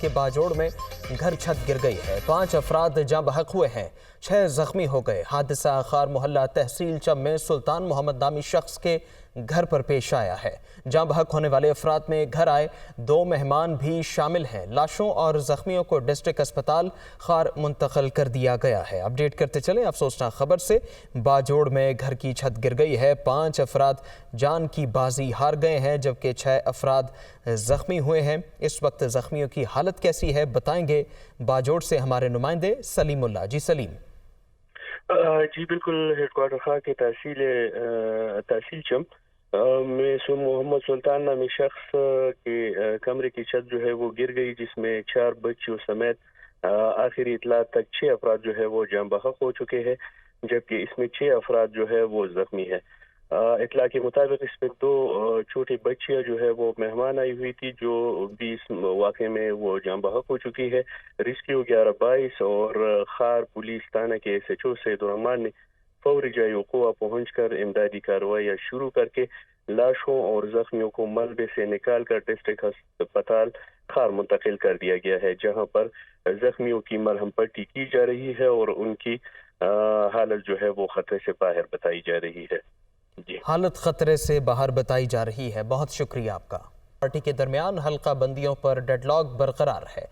کے باجوڑ میں گھر چھت گر گئی ہے، 5 افراد جاں بحق ہوئے ہیں، 6 زخمی ہو گئے۔ حادثہ خار محلہ تحصیل چم میں سلطان محمد نامی شخص کے گھر پر پیش آیا ہے۔ جاں بحق ہونے والے افراد میں گھر آئے 2 مہمان بھی شامل ہیں۔ لاشوں اور زخمیوں کو ڈسٹرکٹ اسپتال خار منتقل کر دیا گیا ہے۔ اپڈیٹ کرتے چلیں افسوسناک خبر سے، باجوڑ میں گھر کی چھت گر گئی ہے، 5 افراد جان کی بازی ہار گئے ہیں جبکہ 6 افراد زخمی ہوئے ہیں۔ اس وقت زخمیوں کی حالت کیسی ہے بتائیں گے باجوڑ سے ہمارے نمائندے سلیم اللہ۔ جی سلیم۔ جی بالکل، ہیڈ کوارٹر خواہ کے تحصیل چم میں محمد سلطان نامی شخص کے کمرے کی چھت جو ہے وہ گر گئی، جس میں 4 بچیوں سمیت آخری اطلاع تک 6 افراد جو ہے وہ جاں بحق ہو چکے ہیں، جبکہ اس میں 6 افراد جو ہے وہ زخمی ہیں۔ اطلاع کے مطابق اس میں 2 چھوٹی بچیاں جو ہے وہ مہمان آئی ہوئی تھی، جو بھی اس واقعے میں وہ جاں بحق ہو چکی ہے۔ ریسکیو 1122 اور خار پولیس تھانہ کے SHO سید الرحمان نے فوری جائے وقوع پہنچ کر امدادی کارروائیاں شروع کر کے لاشوں اور زخمیوں کو ملبے سے نکال کر ڈسٹرکٹ ہسپتال خار منتقل کر دیا گیا ہے، جہاں پر زخمیوں کی مرہم پٹی کی جا رہی ہے اور ان کی حالت جو ہے وہ خطرے سے باہر بتائی جا رہی ہے۔ جی، حالت خطرے سے باہر بتائی جا رہی ہے، بہت شکریہ آپ کا۔ پارٹی کے درمیان حلقہ بندیوں پر ڈیڈ لاک برقرار ہے۔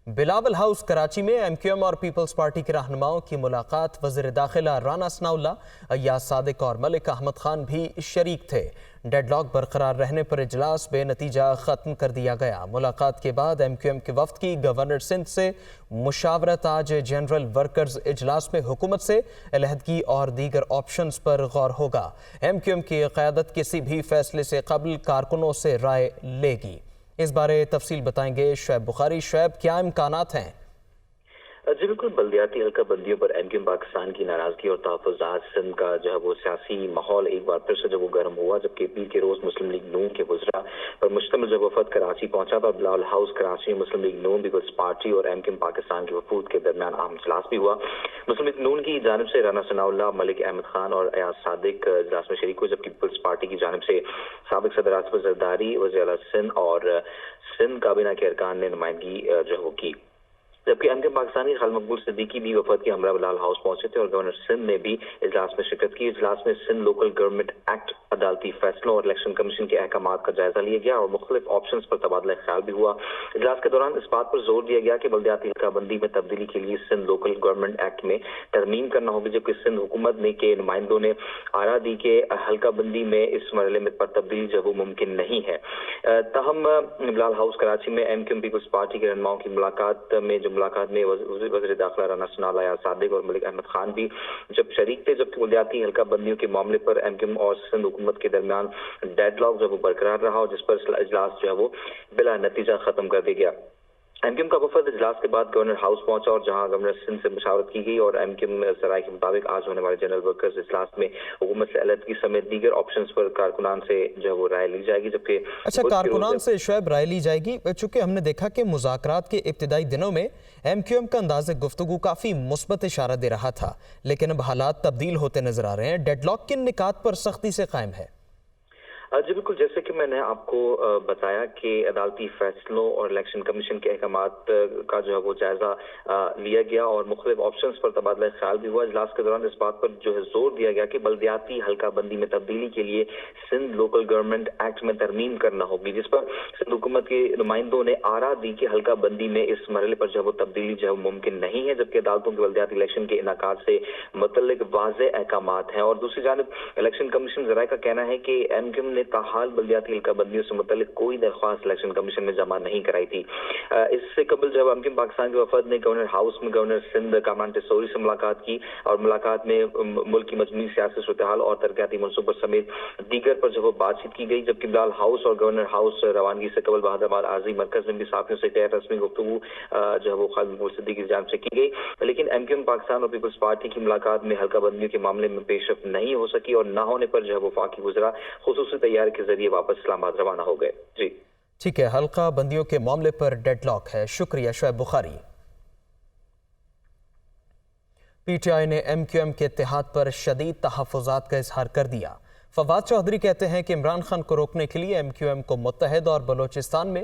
بلاول ہاؤس کراچی میں MQM اور پیپلز پارٹی کے رہنماؤں کی ملاقات، وزیر داخلہ رانا ثناء اللہ، ایاز صادق اور ملک احمد خان بھی شریک تھے۔ ڈیڈ لاک برقرار رہنے پر اجلاس بے نتیجہ ختم کر دیا گیا۔ ملاقات کے بعد MQM کے وفد کی گورنر سندھ سے مشاورت، آج جنرل ورکرز اجلاس میں حکومت سے علیحدگی اور دیگر آپشنز پر غور ہوگا۔ MQM کی قیادت کسی بھی فیصلے سے قبل کارکنوں سے رائے لے گی۔ اس بارے تفصیل بتائیں گے شعیب بخاری۔ شعیب، کیا امکانات ہیں؟ جی بالکل، بلدیاتی حلقہ بندیوں پر MQM پاکستان کی ناراضگی اور تحفظات سندھ کا جو ہے وہ سیاسی ماحول ایک بار پھر سے جب وہ گرم ہوا، جبکہ پیر کے روز مسلم لیگ نون کے وزراء پر مشتمل جب وفد کراچی پہنچا تو بلاول ہاؤس کراچی میں مسلم لیگ نون، پیپلز پارٹی اور MQM پاکستان کے وفود کے درمیان اہم اجلاس بھی ہوا۔ مسلم لیگ نون کی جانب سے رانا ثناء اللہ، ملک احمد خان اور ایاز صادق اجلاس میں شریک ہوئے، جبکہ پیپلز پارٹی کی جانب سے سابق صدر آصف زرداری، وزیر اعلیٰ سندھ اور سندھ کابینہ کے ارکان نے نمائندگی جو ہے وہ کی، جبکہ MQM پاکستانی خالد مقبول صدیقی بھی وفد کے ہمراہ بلاول ہاؤس پہنچے تھے اور گورنر سندھ نے بھی اجلاس میں شرکت کی۔ اجلاس میں سندھ لوکل گورنمنٹ ایکٹ، عدالتی فیصلوں اور الیکشن کمیشن کے احکامات کا جائزہ لیا گیا اور مختلف آپشنز پر تبادلہ خیال بھی ہوا۔ اجلاس کے دوران اس بات پر زور دیا گیا کہ بلدیاتی حلقہ بندی میں تبدیلی کے لیے سندھ لوکل گورنمنٹ ایکٹ میں ترمیم کرنا ہوگی، جبکہ سندھ حکومت نے کے نمائندوں نے آرا دی کہ حلقہ بندی میں اس مرحلے میں پر تبدیلی جب وہ ممکن نہیں ہے۔ تاہم بلاول ہاؤس کراچی میں MQM پیپلز پارٹی کے رہنماؤں کی ملاقات میں وزیر داخلہ رانا ثناء اللہ، ایاز صادق اور ملک احمد خان بھی جب شریک تھے، جبکہ بلدیاتی حلقہ بندیوں کے معاملے پر MQM اور سندھ حکومت کے درمیان ڈیڈ لاک جو وہ برقرار رہا اور جس پر اجلاس جو ہے وہ بلا نتیجہ ختم کر دیا گیا۔ MQM کا وفد اجلاس کے بعد گورنر ہاؤس پہنچا اور جہاں گورنر سندھ سے مشاورت کی گئی اور MQM ذرائع کے مطابق آج ہونے والے جنرل ورکرز اجلاس میں حکومت سے علیحدگی سمیت دیگر آپشنز پر کارکنان سے جو ہے وہ رائے لی جائے گی، جبکہ کارکنان سے شعیب رائے لی جائے گی، چونکہ ہم نے دیکھا کہ مذاکرات کے ابتدائی دنوں میں MQM کا انداز گفتگو کافی مثبت اشارہ دے رہا تھا، لیکن اب حالات تبدیل ہوتے نظر آ رہے ہیں۔ ڈیڈ لاک کن نکات پر سختی سے قائم ہے؟ جی بالکل، جیسے کہ میں نے آپ کو بتایا کہ عدالتی فیصلوں اور الیکشن کمیشن کے احکامات کا جو ہے وہ جائزہ لیا گیا اور مختلف آپشنز پر تبادلہ خیال بھی ہوا۔ اجلاس کے دوران اس بات پر جو ہے زور دیا گیا کہ بلدیاتی حلقہ بندی میں تبدیلی کے لیے سندھ لوکل گورنمنٹ ایکٹ میں ترمیم کرنا ہوگی، جس پر سندھ حکومت کے نمائندوں نے آرا دی کہ حلقہ بندی میں اس مرحلے پر جو ہے وہ تبدیلی جو ہے ممکن نہیں ہے، جبکہ عدالتوں کے بلدیاتی الیکشن کے انعقاد سے متعلق واضح احکامات ہیں۔ اور دوسری جانب الیکشن کمیشن ذرائع کا کہنا ہے کہ MQM نے تاحال بلدیاتی حلقہ بندیوں سے متعلق کوئی درخواست الیکشن کمیشن میں جمع نہیں کرائی تھی۔ اس سے قبل جب MQM پاکستان کے وفد نے گورنر ہاؤس میں گورنر سندھ کامران ٹیسوری سے ملاقات کی اور ملاقات میں ملک کی مجموعی سیاسی صورتحال اور ترقیاتی منصوبوں سمیت دیگر پر جو بات چیت کی گئی، جبکہ بلاول ہاؤس اور گورنر ہاؤس روانگی سے قبل بہادر آباد عارضی مرکز میں بھی صحافیوں سے غیر رسمی گفتگو جو ہے وہ خالد مقبول صدیقی کی جانب سے کی گئی، لیکن MQM پاکستان اور پیپلز پارٹی کی ملاقات میں حلقہ بندیوں کے معاملے میں پیش رفت نہیں ہو سکی اور نہ ہونے پر جو ہے وفاقی وزراء خصوصی طیارے کے ذریعے واپس اسلام آباد روانہ ہو گئے۔ جی ٹھیک ہے، حلقہ بندیوں کے معاملے پر ڈیڈ لاک ہے۔ شکریہ شعیب بخاری۔ PTI نے MQM کے اتحاد پر شدید تحفظات کا اظہار کر دیا۔ فواد چودھری کہتے ہیں کہ عمران خان کو روکنے کے لیے MQM کو متحد اور بلوچستان میں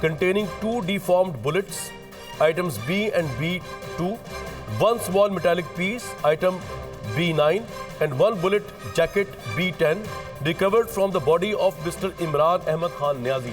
containing 2 deformed bullets, items B and B2, 1 small metallic piece, item B9, and 1 bullet jacket B10 recovered from the body of Mr. Imran Ahmad Khan Niazi।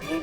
3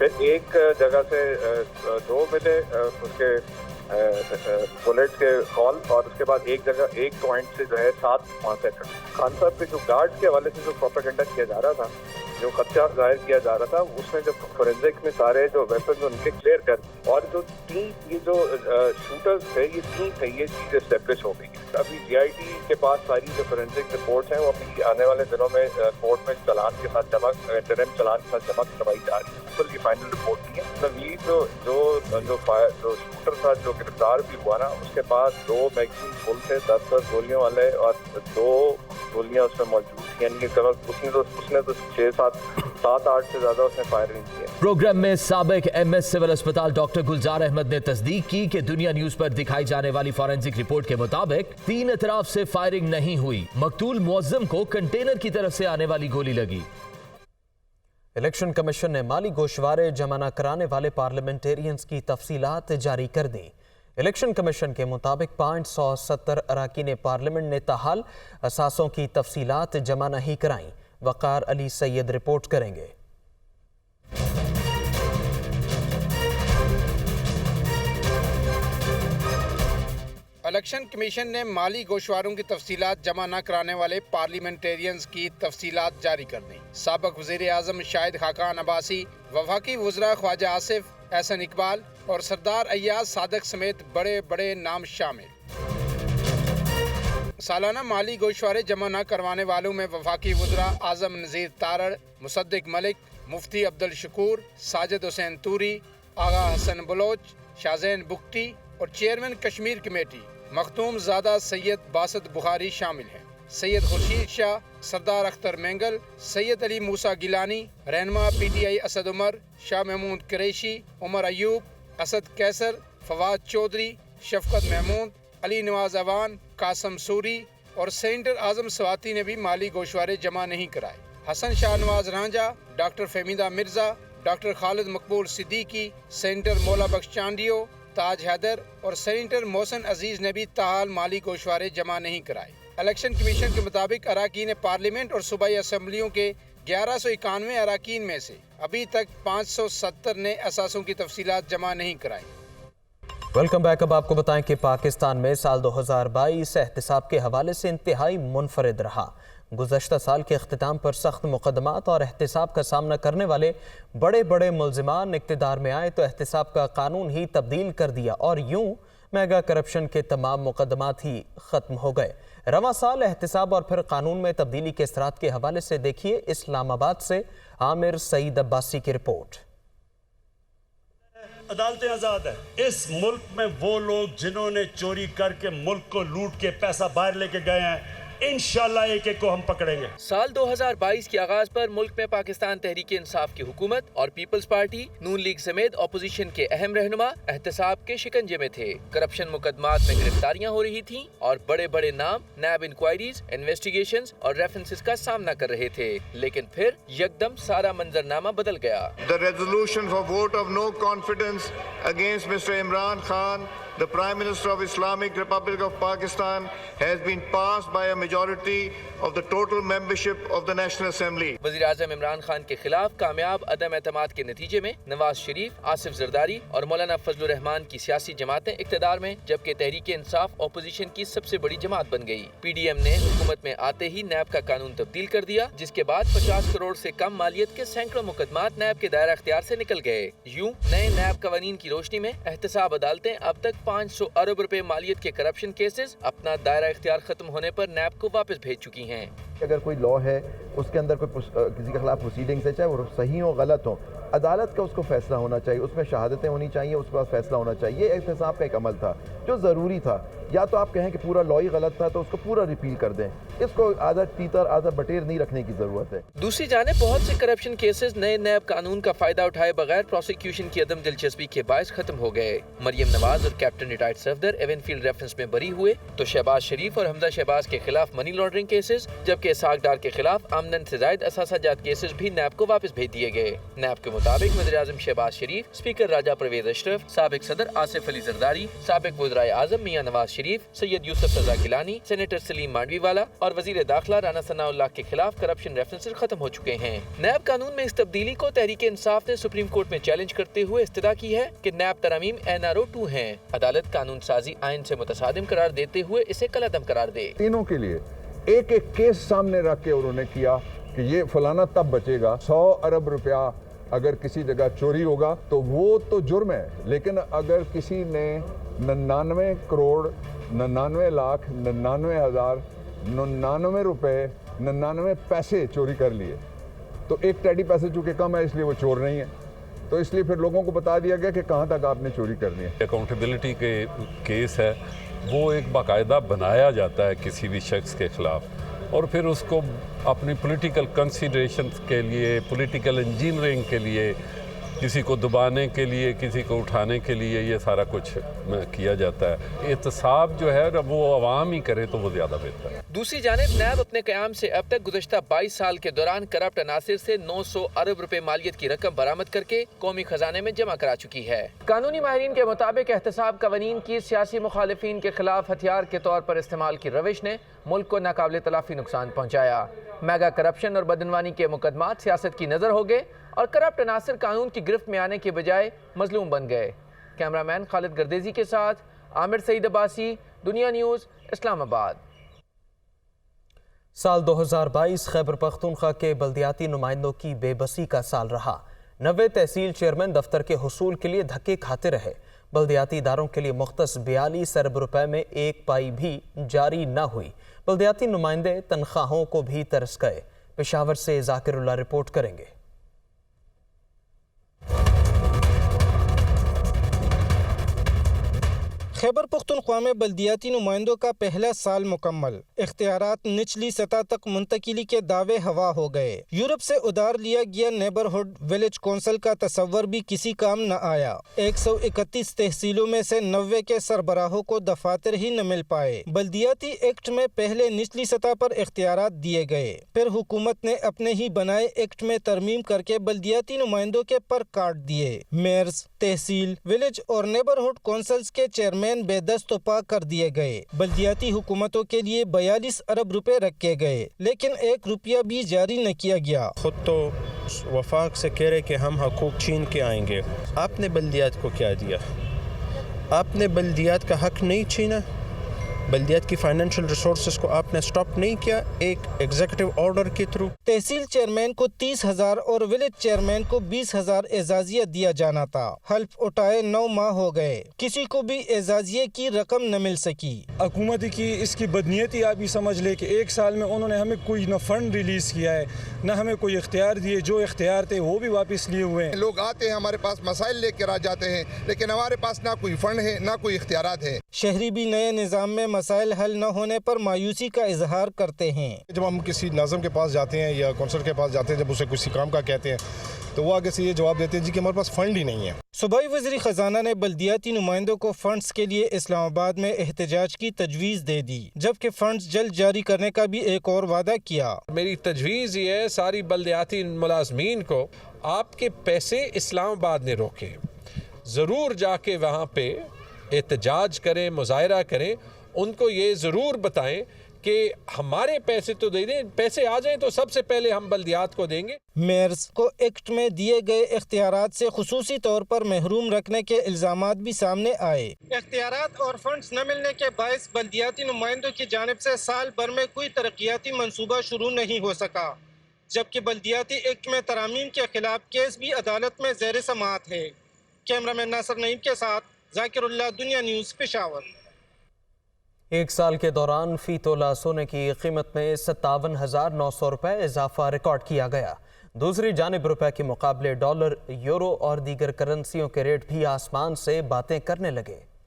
پھر ایک جگہ سے 2 ملے اس کے بلیٹ کے ہال، اور اس کے بعد ایک جگہ ایک پوائنٹ سے جو ہے 7 وہاں سے خان صاحب کے جو گارڈ کے حوالے سے جو پروپیگنڈا کیا جا رہا تھا، جو خدشہ ظاہر کیا جا رہا تھا، اس میں جب فورینزک میں سارے جو ویپن ان کے کلیئر کر، اور جو 3 یہ جو شوٹرز تھے، یہ 3 تھے، یہ چیز اسٹیبلش ہو گئی۔ ابھی جی آئی ٹی کے پاس ساری جو فورینزک رپورٹس ہیں وہ ابھی آنے والے دنوں میں کورٹ میں چلان کے ساتھ جمع، انٹرم چلان کے ساتھ جمع کروائی جا رہی ہے۔ بالکل یہ فائنل رپورٹ نہیں ہے۔ مطلب یہ جو شوٹر تھا جو گرفتار بھی ہوا نا، اس کے پاس 2 میگزین فل تھے 10 گولیوں والے، اور 2 گولیاں اس میں موجود تھیں، یعنی کہ اس نے تو 7-8 سے زیادہ اس نے فائر نہیں کیا۔ پروگرام میں سابق ایم ایس سول اسپتال ڈاکٹر گلزار احمد نے تصدیق کی کہ دنیا نیوز پر دکھائی جانے والی فورینسک رپورٹ کے مطابق 3 اطراف سے فائرنگ نہیں ہوئی، مقتول معظم کو کنٹینر کی طرف سے آنے والی گولی لگی۔ الیکشن کمیشن نے مالی گوشوارے جمع نہ کرانے والے پارلیمنٹیرینز کی تفصیلات جاری کر دی۔ الیکشن کمیشن کے مطابق 570 اراکین پارلیمنٹ نے تاحال اثاثوں کی تفصیلات جمع نہیں کرائیں۔ وقار علی سید رپورٹ کریں گے۔ الیکشن کمیشن نے مالی گوشواروں کی تفصیلات جمع نہ کرانے والے پارلیمنٹیرینز کی تفصیلات جاری کر دیں۔ سابق وزیر اعظم شاہد خاقان عباسی، وفاقی وزراء خواجہ آصف، احسن اقبال اور سردار ایاز صادق سمیت بڑے بڑے نام شامل۔ سالانہ مالی گوشوارے جمع نہ کروانے والوں میں وفاقی وزراء اعظم نذیر تارڑ، مصدق ملک، مفتی عبدالشکور، ساجد حسین توری، آغا حسن بلوچ، شاہزین بگٹی اور چیئرمین کشمیر کمیٹی مختوم زادہ سید باسط بخاری شامل ہیں۔ سید خورشید شاہ، سردار اختر مینگل، سید علی موسیٰ گیلانی، رہنما P T I Asad Umar, Shah Mahmood Qureshi, Omar Ayub, Asad کیسر، فواد چودھری، شفقت محمود، علی نواز اوان، قاسم سوری اور سینیٹر اعظم سواتی نے بھی مالی گوشوارے جمع نہیں کرائے۔ حسن شاہ نواز رانجھا، ڈاکٹر فہمیدہ مرزا، ڈاکٹر خالد مقبول صدیقی، سینیٹر مولا بخش چانڈیو، تاج حیدر اور سینیٹر محسن عزیز نے بھی تاحال مالی گوشوارے جمع نہیں کرائے۔ الیکشن کمیشن کے مطابق اراکین پارلیمنٹ اور صوبائی اسمبلیوں کے 1191 اراکین میں سے ابھی تک 570 نے اثاثوں کی تفصیلات جمع نہیں کرائی۔ Welcome back. اب آپ کو بتائیں کہ پاکستان میں سال 2022 احتساب کے حوالے سے انتہائی منفرد رہا۔ گزشتہ سال کے اختتام پر سخت مقدمات اور احتساب کا سامنا کرنے والے بڑے بڑے ملزمان اقتدار میں آئے تو احتساب کا قانون ہی تبدیل کر دیا اور یوں میگا کرپشن کے تمام مقدمات ہی ختم ہو گئے۔ رواں سال احتساب اور پھر قانون میں تبدیلی کے اثرات کے حوالے سے دیکھیے اسلام آباد سے عامر سعید عباسی کی رپورٹ۔ عدالتیں آزاد ہیں۔ اس ملک میں وہ لوگ جنہوں نے چوری کر کے ملک کو لوٹ کے پیسہ باہر لے کے گئے ہیں، انشاءاللہ ایک ایک کو ہم پکڑیں گے۔ سال 2022 کے آغاز پر ملک میں پاکستان تحریک انصاف کی حکومت اور پیپلز پارٹی، نون لیگ سمیت اپوزیشن کے اہم رہنما احتساب کے شکنجے میں تھے۔ کرپشن مقدمات میں گرفتاریاں ہو رہی تھیں اور بڑے بڑے نام نیب انکوائریز، انویسٹیگیشنز اور ریفرنسز کا سامنا کر رہے تھے، لیکن پھر یکدم سارا منظرنامہ بدل گیا۔ The resolution for vote of no confidence against Mr. Imran Khan, the Prime Minister of Islamic Republic of Pakistan, has been passed by a majority of the total membership of the National Assembly. وزیر اعظم عمران خان کے خلاف کامیاب عدم اعتماد کے نتیجے میں نواز شریف، آصف زرداری اور مولانا فضل الرحمان کی سیاسی جماعتیں اقتدار میں، جبکہ تحریک انصاف اپوزیشن کی سب سے بڑی جماعت بن گئی۔ پی ڈی ایم نے حکومت میں آتے ہی نیب کا قانون تبدیل کر دیا، جس کے بعد 50 کروڑ سے کم مالیت کے سینکڑوں مقدمات نیب کے دائرہ اختیار سے نکل گئے۔ یوں نئے نیب قوانین کی روشنی میں احتساب عدالتیں اب تک 500 ارب روپے مالیت کے کرپشن کیسز اپنا دائرہ اختیار ختم ہونے پر نیب کو واپس بھیج چکی ہیں۔ اگر کوئی لا ہے، اس کے اندر کوئی کسی کے خلاف پروسیڈنگز ہے، چاہے وہ صحیح ہو غلط ہو، عدالت کا اس کو فیصلہ ہونا چاہیے، اس میں شہادتیں ہونی چاہیے، اس کے بعد فیصلہ ہونا چاہیے۔ یہ احتساب کا ایک عمل تھا جو ضروری تھا۔ یا تو آپ کہیں کہ پورا لا ہی غلط تھا تو اس کو پورا ریپیل کر دیں، اس کو آدھا تیتر آدھا بٹیر نہیں رکھنے کی ضرورت ہے۔ دوسری جانب بہت سے کرپشن کیسز نئے نیب قانون کا فائدہ اٹھائے بغیر پروسیکیوشن کی عدم دلچسپی کے باعث ختم ہو گئے۔ مریم نواز اور captain retired Safdar even field reference میں بری ہوئے تو شہباز شریف اور حمزہ شہباز کے خلاف منی لانڈرنگ کیسز، جبکہ جبکہ اسحاق ڈار کے خلاف آمدن سے زائد اثاثہ جات کیسز بھی نیب کو واپس بھیج دیے گئے۔ نیب کے مطابق وزیر اعظم شہباز شریف، اسپیکر راجہ پرویز اشرف، سابق صدر آصف علی زرداری، سابق وزرائے اعظم میاں نواز شریف، سید یوسف رضا گیلانی، سینیٹر سلیم مانڈوی والا اور وزیر داخلہ رانا ثناء اللہ کے خلاف کرپشن ریفرنسز ختم ہو چکے ہیں۔ نیب قانون میں اس تبدیلی کو تحریک انصاف نے سپریم کورٹ میں چیلنج کرتے ہوئے استدعا کی ہے کہ نیب ترامیم NRO 2 ہیں۔ عدالت قانون سازی آئین سے متصادم قرار دیتے ہوئے اسے کالعدم قرار دے۔ تینوں کے لیے ایک ایک کیس سامنے رکھ کے انہوں نے کیا کہ یہ فلانا تب بچے گا۔ 100 ارب روپیہ اگر کسی جگہ چوری ہوگا تو وہ تو جرم ہے، لیکن اگر کسی نے 99 کروڑ 99 لاکھ 99 ہزار 99 روپے 99 پیسے چوری کر لیے تو ایک ٹیڈی پیسے چونکہ کم ہے اس لیے وہ چور نہیں ہے، تو اس لیے پھر لوگوں کو بتا دیا گیا کہ کہاں تک آپ نے چوری کرنی ہے۔ اکاؤنٹیبلٹی کے کیس ہے وہ ایک باقاعدہ بنایا جاتا ہے کسی بھی شخص کے خلاف، اور پھر اس کو اپنی پولیٹیکل کنسیڈریشنز کے لیے، پولیٹیکل انجینئرنگ کے لیے، کسی کو دبانے کے لیے، کسی کو اٹھانے کے لیے یہ سارا کچھ کیا جاتا ہے۔ احتساب جو ہے وہ عوام ہی کرے تو وہ زیادہ بہتر ہے۔ دوسری جانب نیب اپنے قیام سے اب تک گزشتہ 22 سال کے دوران کرپٹ عناصر سے 900 ارب روپے مالیت کی رقم برآمد کر کے قومی خزانے میں جمع کرا چکی ہے۔ قانونی ماہرین کے مطابق احتساب قوانین کی سیاسی مخالفین کے خلاف ہتھیار کے طور پر استعمال کی روش نے ملک کو ناقابل تلافی نقصان پہنچایا۔ میگا کرپشن اور بدعنوانی کے مقدمات سیاست کی نظر ہو گئے اور کرپٹ عناصر قانون کی گرفت میں آنے کے بجائے مظلوم بن گئے۔ کیمرامین خالد گردیزی کے ساتھ عامر سعید عباسی، دنیا نیوز، اسلام آباد۔ سال 2022 خیبر پختونخوا کے بلدیاتی نمائندوں کی بے بسی کا سال رہا۔ 90 تحصیل چیئرمین دفتر کے حصول کے لیے دھکے کھاتے رہے۔ بلدیاتی اداروں کے لیے مختص 42 ارب روپے میں ایک پائی بھی جاری نہ ہوئی۔ بلدیاتی نمائندے تنخواہوں کو بھی ترس گئے۔ پشاور سے ذاکر اللہ رپورٹ کریں گے۔ خیبر پختونخوا میں بلدیاتی نمائندوں کا پہلا سال مکمل، اختیارات نچلی سطح تک منتقلی کے دعوے ہوا ہو گئے۔ یورپ سے ادھار لیا گیا نیبرہڈ ولیج کونسل کا تصور بھی کسی کام نہ آیا۔ 131 تحصیلوں میں سے 90 کے سربراہوں کو دفاتر ہی نہ مل پائے۔ بلدیاتی ایکٹ میں پہلے نچلی سطح پر اختیارات دیے گئے، پھر حکومت نے اپنے ہی بنائے ایکٹ میں ترمیم کر کے بلدیاتی نمائندوں کے پر کاٹ دیے۔ میئرز، تحصیل، ولیج اور نیبرہڈ کونسلز کے چیئرمین بے دست و پا کر دیے گئے۔ بلدیاتی حکومتوں کے لیے 42 ارب روپے رکھے گئے، لیکن 1 روپیہ بھی جاری نہ کیا گیا۔ خود تو وفاق سے کہہ رہے کہ ہم حقوق چھین کے آئیں گے۔ آپ نے بلدیات کو کیا دیا؟ آپ نے بلدیات کا حق نہیں چھینا، بلدیات کی فائنینشل ریسورسز کو آپ نے سٹاپ نہیں کیا ایک ایگزیکٹو آرڈر کے تھرو۔ تحصیل چیئرمین کو 30,000 اور ولیج چیئرمین کو 20,000 اعزازیہ دیا جانا تھا۔ حلف اٹھائے 9 ماہ ہو گئے، کسی کو بھی اعزازیے کی رقم نہ مل سکی۔ حکومت کی اس کی بدنیتی آپ ہی سمجھ لے کہ 1 سال میں انہوں نے ہمیں کوئی نہ فنڈ ریلیز کیا ہے، نہ ہمیں کوئی اختیار دیے، جو اختیار تھے وہ بھی واپس لیے ہوئے ہیں۔ لوگ آتے ہیں ہمارے پاس مسائل لے کر آ جاتے ہیں، لیکن ہمارے پاس نہ کوئی فنڈ ہے نہ کوئی اختیارات ہے۔ شہری بھی نئے نظام میں مسائل حل نہ ہونے پر مایوسی کا اظہار کرتے ہیں۔ جب ہم کسی ناظم کے پاس جاتے ہیں یا کونسل کے پاس جاتے ہیں، جب اسے کسی کام کا کہتے ہیں تو وہ آگے سے یہ جواب دیتے ہیں جی کہ ہمارے پاس فنڈ ہی نہیں ہے۔ صوبائی وزیر خزانہ نے بلدیاتی نمائندوں کو فنڈز کے لیے اسلام آباد میں احتجاج کی تجویز دے دی، جبکہ فنڈز جلد جاری کرنے کا بھی ایک اور وعدہ کیا۔ میری تجویز یہ ہے ساری بلدیاتی ملازمین کو، آپ کے پیسے اسلام آباد نے روکے، ضرور جا کے وہاں پہ احتجاج کریں، مظاہرہ کریں، ان کو یہ ضرور بتائیں کہ ہمارے پیسے تو دے دیں، پیسے آ جائیں تو سب سے پہلے ہم بلدیات کو دیں گے۔ میئرز کو ایکٹ میں دیے گئے اختیارات سے خصوصی طور پر محروم رکھنے کے الزامات بھی سامنے آئے۔ اختیارات اور فنڈز نہ ملنے کے باعث بلدیاتی نمائندوں کی جانب سے سال بھر میں کوئی ترقیاتی منصوبہ شروع نہیں ہو سکا، جبکہ بلدیاتی ایکٹ میں ترامیم کے خلاف کیس بھی عدالت میں زیر سماعت ہے۔ کیمرامین ناصر نعیم کے ساتھ ذاکر اللہ، دنیا نیوز، پشاور۔ 1 سال کے دوران فی تولہ سونے کی قیمت میں 57,900 روپے اضافہ ریکارڈ کیا گیا۔ دوسری جانب روپے کے مقابلے ڈالر، یورو اور دیگر کرنسیوں کے ریٹ بھی آسمان سے باتیں کرنے لگے۔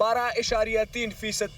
12.3%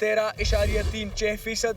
13.36%,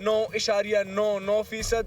9.99%,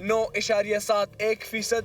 9.71%,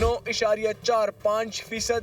9.45%,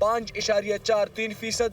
5.43%,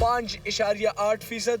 5.8%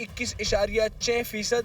21.6%,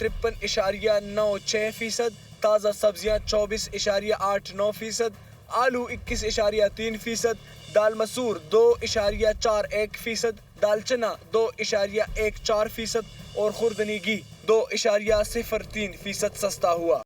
53.96%, تازہ سبزیاں 24.89%، آلو 21.3%، دال مسور 2.41%، دال چنا 2.14% اور خوردنی گھی 2.03% سستا ہوا۔